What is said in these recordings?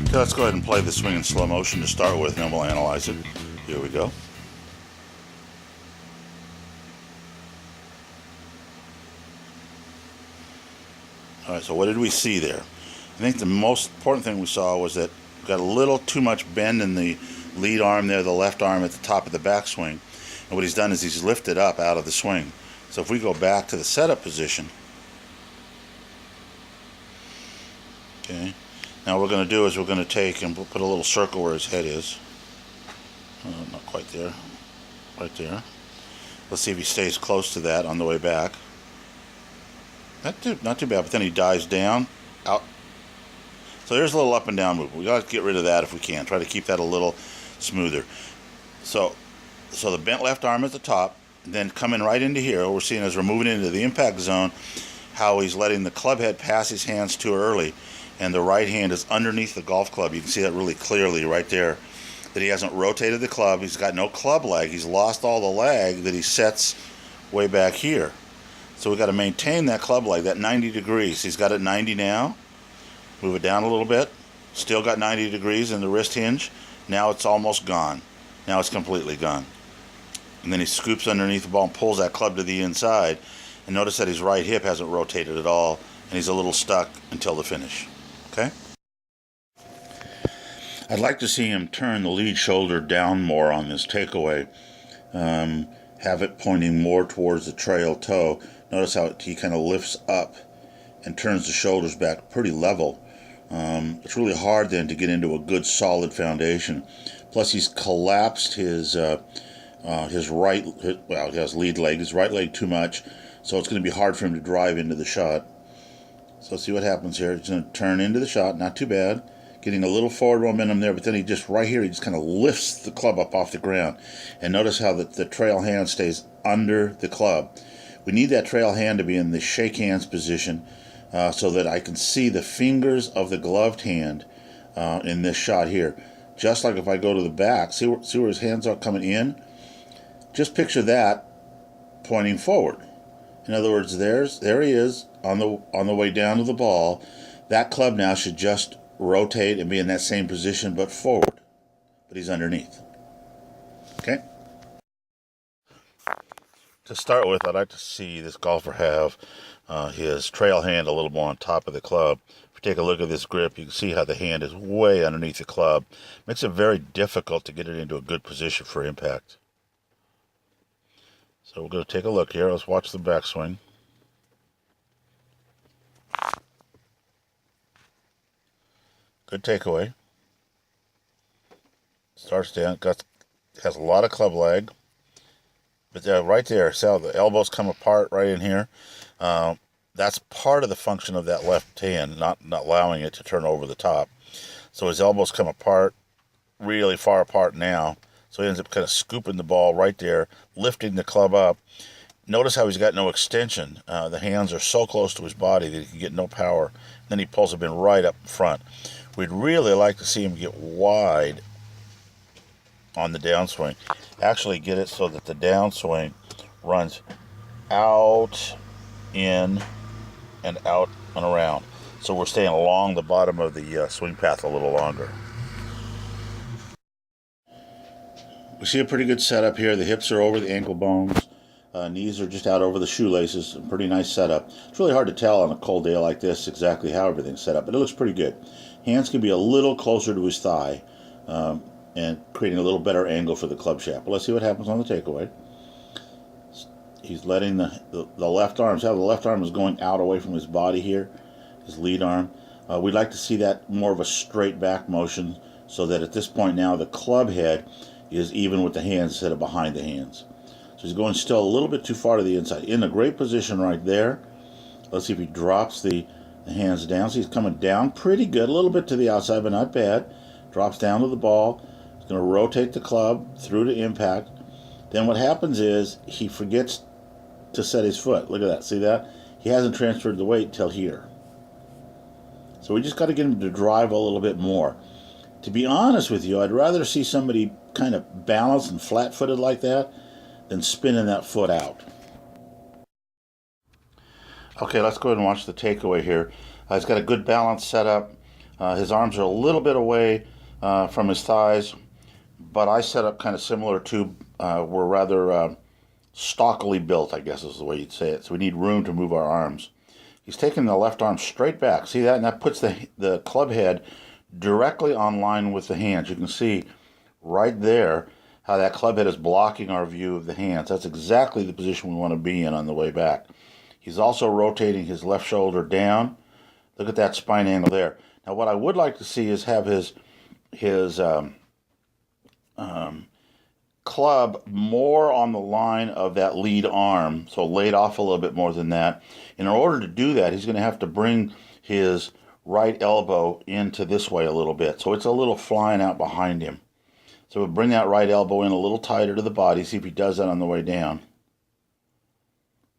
Okay, let's go ahead and play the swing in slow motion to start with, and then we'll analyze it. Here we go. Alright, so what did we see there? I think the most important thing we saw was that we got a little too much bend in the lead arm there, the left arm at the top of the backswing. And what he's done is he's lifted up out of the swing. So if we go back to the setup position, okay, now what we're going to do is we're going to take and we'll put a little circle where his head is. Not quite there. Right there. Let's see if he stays close to that on the way back. Not too bad, but then he dives down, out. So there's a little up and down move. We got to get rid of that if we can. Try to keep that a little smoother. So the bent left arm at the top, then coming right into here, what we're seeing as we're moving into the impact zone, how he's letting the club head pass his hands too early, and the right hand is underneath the golf club. You can see that really clearly right there, that he hasn't rotated the club. He's got no club lag. He's lost all the lag that he sets way back here. So we've got to maintain that club lag, that 90 degrees. He's got it 90 now. Move it down a little bit. Still got 90 degrees in the wrist hinge. Now it's almost gone. Now it's completely gone. And then he scoops underneath the ball and pulls that club to the inside. And notice that his right hip hasn't rotated at all, and he's a little stuck until the finish. Okay? I'd like to see him turn the lead shoulder down more on this takeaway. Have it pointing more towards the trail toe. Notice how he kind of lifts up and turns the shoulders back pretty level. It's really hard then to get into a good solid foundation. Plus he's collapsed his lead leg, his right leg too much, so it's going to be hard for him to drive into the shot. So let's see what happens here. He's going to turn into the shot, not too bad. Getting a little forward momentum there, but then he just, right here, he just kind of lifts the club up off the ground. And notice how the trail hand stays under the club. We need that trail hand to be in the shake hands position so that I can see the fingers of the gloved hand in this shot here. Just like if I go to the back, see where his hands are coming in? Just picture that pointing forward. In other words, there he is on the way down to the ball. That club now should just rotate and be in that same position but forward, but he's underneath. Okay, to start with, I'd like to see this golfer have his trail hand a little more on top of the club. If you take a look at this grip, you can see how the hand is way underneath the club. Makes it very difficult to get it into a good position for impact. So we're going to take a look here. Let's watch the backswing. Good takeaway. Starts down, has a lot of club lag. But right there, see how the elbows come apart right in here? That's part of the function of that left hand, not allowing it to turn over the top. So his elbows come apart, really far apart now. So he ends up kind of scooping the ball right there, lifting the club up. Notice how he's got no extension. The hands are so close to his body that he can get no power. Then he pulls them in right up front. We'd really like to see him get wide on the downswing. Actually get it so that the downswing runs out, in, and out and around. So we're staying along the bottom of the swing path a little longer. We see a pretty good setup here. The hips are over the ankle bones. Knees are just out over the shoelaces. A pretty nice setup. It's really hard to tell on a cold day like this exactly how everything's set up, but it looks pretty good. Hands can be a little closer to his thigh and creating a little better angle for the club shaft. But let's see what happens on the takeaway. He's letting the left arm, see how the left arm is going out away from his body here, his lead arm. We'd like to see that more of a straight back motion so that at this point now the club head is even with the hands instead of behind the hands. So he's going still a little bit too far to the inside. In a great position right there. Let's see if he drops the hands down. So he's coming down pretty good, a little bit to the outside, but not bad. Drops down to the ball. He's going to rotate the club through to impact. Then what happens is he forgets to set his foot. Look at that. See that? He hasn't transferred the weight till here. So we just got to get him to drive a little bit more. To be honest with you, I'd rather see somebody kind of balanced and flat-footed like that than spinning that foot out. Okay, let's go ahead and watch the takeaway here. He's got a good balance set up. His arms are a little bit away from his thighs, but I set up kind of similar to, we're rather stockily built, I guess is the way you'd say it. So we need room to move our arms. He's taking the left arm straight back. See that? And that puts the club head directly on line with the hands. You can see right there how that club head is blocking our view of the hands. That's exactly the position we want to be in on the way back. He's also rotating his left shoulder down. Look at that spine angle there. Now what I would like to see is have his club more on the line of that lead arm, so laid off a little bit more than that. In order to do that, he's going to have to bring his right elbow into this way a little bit, so it's a little flying out behind him. So we'll bring that right elbow in a little tighter to the body, see if he does that on the way down.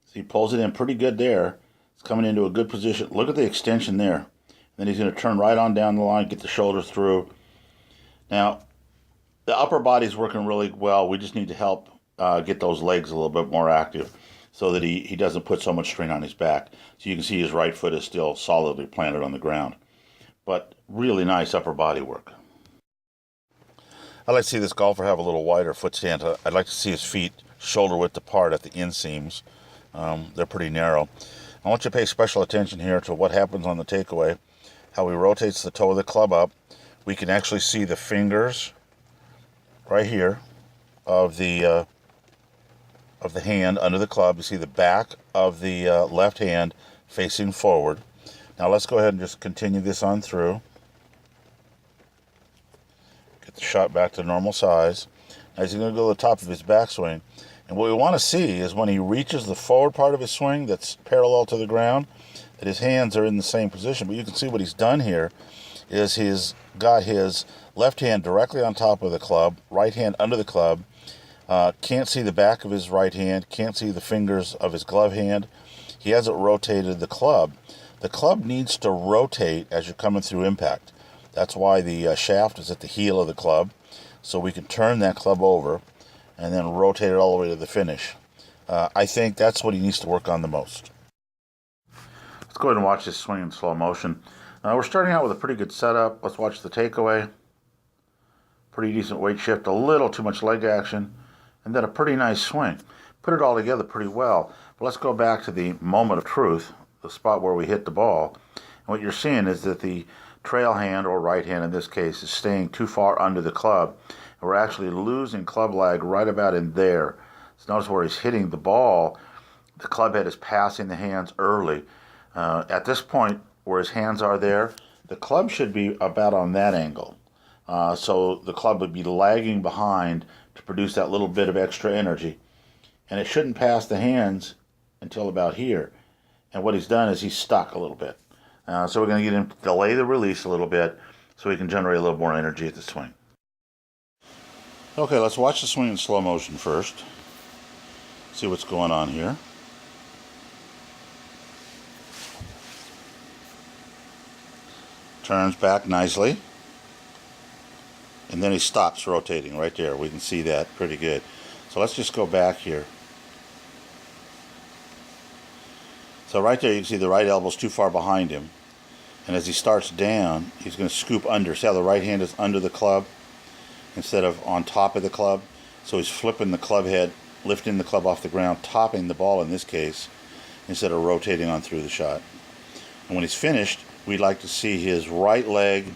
So he pulls it in pretty good there. It's coming into a good position. Look at the extension there. Then he's going to turn right on down the line, get the shoulder through. Now, the upper body's working really well. We just need to help get those legs a little bit more active so that he doesn't put so much strain on his back. So you can see his right foot is still solidly planted on the ground. But really nice upper body work. I'd like to see this golfer have a little wider foot stance. I'd like to see his feet shoulder width apart at the inseams. They're pretty narrow. I want you to pay special attention here to what happens on the takeaway, how he rotates the toe of the club up. We can actually see the fingers right here of the hand under the club. You see the back of the left hand facing forward. Now let's go ahead and just continue this on through. Get the shot back to normal size. Now he's going to go to the top of his backswing. And what we want to see is when he reaches the forward part of his swing that's parallel to the ground, that his hands are in the same position. But you can see what he's done here is he's got his left hand directly on top of the club, right hand under the club. Can't see the back of his right hand, can't see the fingers of his glove hand. He hasn't rotated the club. The club needs to rotate as you're coming through impact. That's why the shaft is at the heel of the club, so we can turn that club over and then rotate it all the way to the finish. I think that's what he needs to work on the most. Let's go ahead and watch this swing in slow motion. We're starting out with a pretty good setup. Let's watch the takeaway. Pretty decent weight shift, a little too much leg action, and then a pretty nice swing. Put it all together pretty well. But let's go back to the moment of truth, the spot where we hit the ball. And what you're seeing is that the trail hand, or right hand in this case, is staying too far under the club. And we're actually losing club lag right about in there. So notice where he's hitting the ball, the club head is passing the hands early. At this point, where his hands are there, the club should be about on that angle. So the club would be lagging behind to produce that little bit of extra energy. And it shouldn't pass the hands until about here. And what he's done is he's stuck a little bit. So we're going to get him to delay the release a little bit so he can generate a little more energy at the swing. Okay, let's watch the swing in slow motion first. See what's going on here. Turns back nicely. And then he stops rotating right there. We can see that pretty good. So let's just go back here. So right there you can see the right elbow's too far behind him. And as he starts down, he's going to scoop under. See how the right hand is under the club instead of on top of the club? So he's flipping the club head, lifting the club off the ground, topping the ball in this case, instead of rotating on through the shot. And when he's finished, we'd like to see his right leg,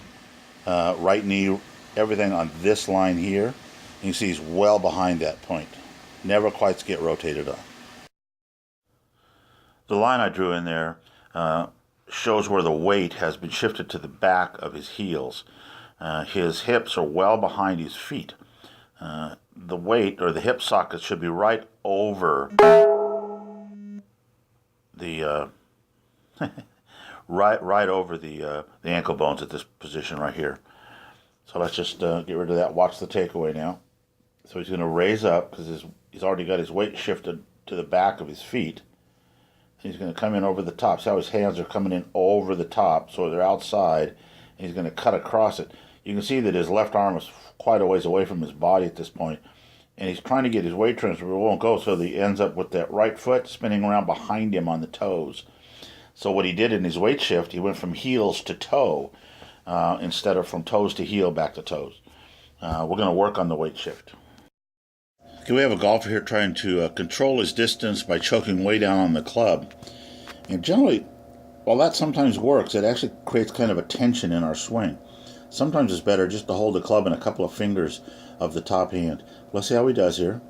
right knee, everything on this line here. And you see he's well behind that point. Never quite get rotated on. The line I drew in there shows where the weight has been shifted to the back of his heels. His hips are well behind his feet. The weight, or the hip socket, should be right over the right over the ankle bones at this position right here. So let's just get rid of that. Watch the takeaway now. So he's going to raise up because he's already got his weight shifted to the back of his feet. He's going to come in over the top. See how his hands are coming in over the top, so they're outside. And he's going to cut across it. You can see that his left arm is quite a ways away from his body at this point. And he's trying to get his weight transfer, but it won't go, so he ends up with that right foot spinning around behind him on the toes. So what he did in his weight shift, he went from heels to toe. instead of from toes to heel back to toes. We're going to work on the weight shift. Okay, we have a golfer here trying to control his distance by choking way down on the club. And generally, while that sometimes works, it actually creates kind of a tension in our swing. Sometimes it's better just to hold the club in a couple of fingers of the top hand. Let's see how he does here.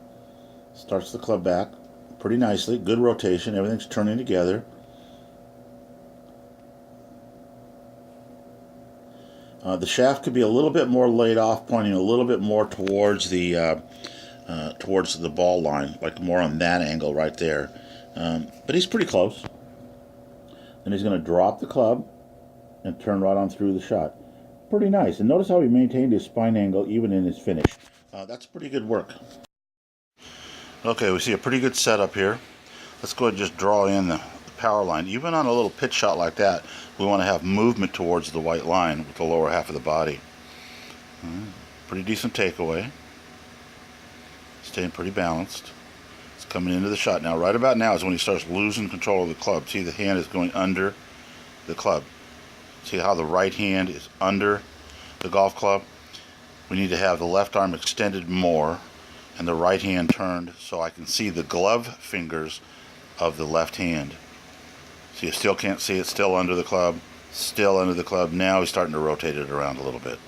Starts the club back pretty nicely. Good rotation. Everything's turning together. The shaft could be a little bit more laid off, pointing a little bit more towards the ball line, like more on that angle right there. But he's pretty close. And he's going to drop the club and turn right on through the shot. Pretty nice. And notice how he maintained his spine angle even in his finish. That's pretty good work. Okay, we see a pretty good setup here. Let's go ahead and just draw in the power line. Even on a little pitch shot like that, we want to have movement towards the white line with the lower half of the body. Pretty decent takeaway. Staying pretty balanced. It's coming into the shot now. Right about now is when he starts losing control of the club. See, the hand is going under the club. See how the right hand is under the golf club? We need to have the left arm extended more and the right hand turned so I can see the glove fingers of the left hand. See, you still can't see it. Still under the club. Still under the club. Now he's starting to rotate it around a little bit.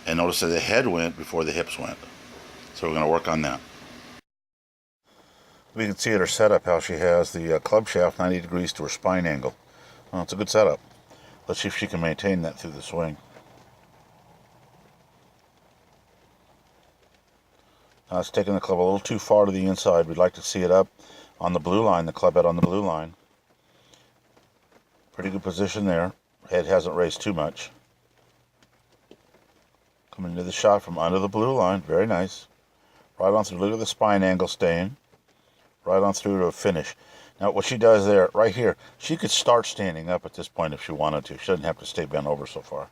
And notice that the head went before the hips went. So we're going to work on that. We can see at her setup how she has the club shaft 90 degrees to her spine angle. Well, it's a good setup. Let's see if she can maintain that through the swing. Now it's taking the club a little too far to the inside. We'd like to see it up on the blue line, the club head on the blue line. Pretty good position there. Head hasn't raised too much. Coming into the shot from under the blue line. Very nice. Right on through. Look at the spine angle staying. Right on through to a finish. Now what she does there, right here, she could start standing up at this point if she wanted to. She doesn't have to stay bent over so far.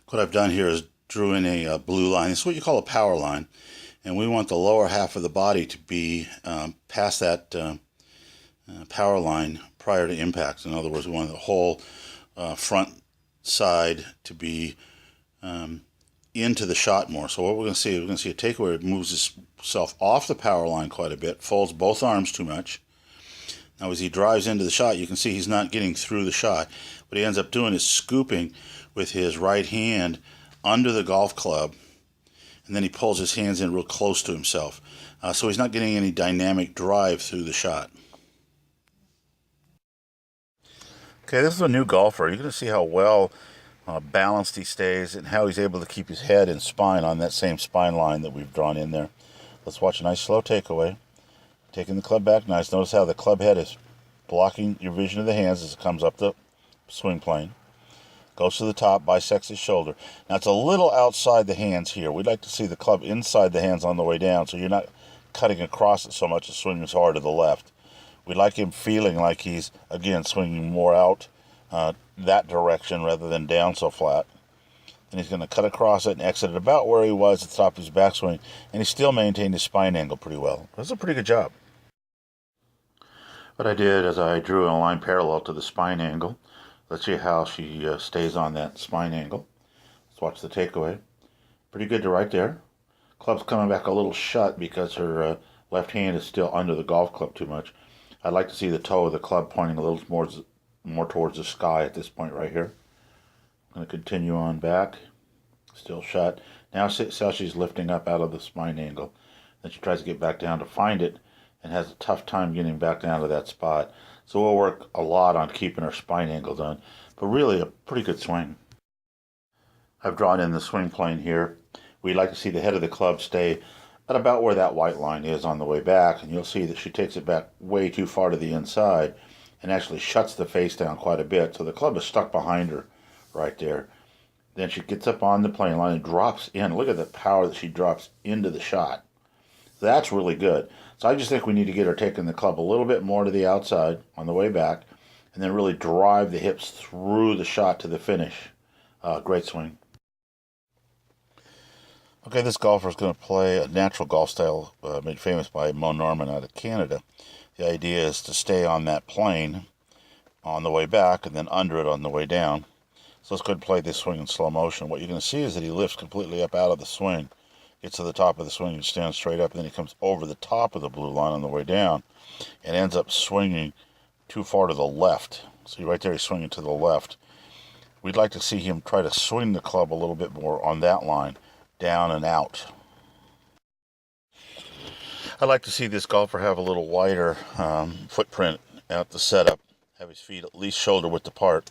What I've done here is drew in a blue line. It's what you call a power line. And we want the lower half of the body to be past that power line prior to impact. In other words, we want the whole front side to be into the shot more. So what we're going to see a takeaway. It moves itself off the power line quite a bit, folds both arms too much. Now as he drives into the shot, you can see he's not getting through the shot. What he ends up doing is scooping with his right hand under the golf club, and then he pulls his hands in real close to himself. So he's not getting any dynamic drive through the shot. Okay, this is a new golfer. You're going to see how well balanced he stays and how he's able to keep his head and spine on that same spine line that we've drawn in there. Let's watch a nice slow takeaway. Taking the club back nice. Notice how the club head is blocking your vision of the hands as it comes up the swing plane. Goes to the top, bisects his shoulder. Now it's a little outside the hands here. We'd like to see the club inside the hands on the way down so you're not cutting across it so much as swinging as hard to the left. We'd like him feeling like he's, again, swinging more out that direction rather than down so flat. And he's going to cut across it and exit it about where he was at the top of his backswing. And he still maintained his spine angle pretty well. That's a pretty good job. What I did is I drew a line parallel to the spine angle. Let's see how she stays on that spine angle. Let's watch the takeaway. Pretty good to right there. Club's coming back a little shut because her left hand is still under the golf club too much. I'd like to see the toe of the club pointing a little more towards the sky at this point right here. I'm going to continue on back. Still shut. Now see how she's lifting up out of the spine angle. Then she tries to get back down to find it and has a tough time getting back down to that spot. So we'll work a lot on keeping her spine angle done. But really a pretty good swing. I've drawn in the swing plane here. We'd like to see the head of the club stay at about where that white line is on the way back. And you'll see that she takes it back way too far to the inside and actually shuts the face down quite a bit. So the club is stuck behind her right there. Then she gets up on the plane line and drops in. Look at the power that she drops into the shot. That's really good. So I just think we need to get her taking the club a little bit more to the outside on the way back and then really drive the hips through the shot to the finish. Great swing. Okay, this golfer is going to play a natural golf style made famous by Mo Norman out of Canada. The idea is to stay on that plane on the way back and then under it on the way down. So let's go ahead and play this swing in slow motion. What you're going to see is that he lifts completely up out of the swing, gets to the top of the swing and stands straight up, and then he comes over the top of the blue line on the way down and ends up swinging too far to the left. See, right there he's swinging to the left. We'd like to see him try to swing the club a little bit more on that line, down and out. I'd like to see this golfer have a little wider footprint out the setup, have his feet at least shoulder width apart,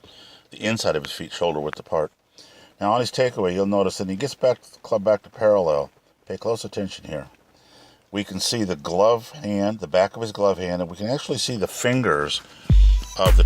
the inside of his feet shoulder width apart. Now on his takeaway, you'll notice that he gets back the club back to parallel. Pay close attention here. We can see the glove hand, the back of his glove hand, and we can actually see the fingers of the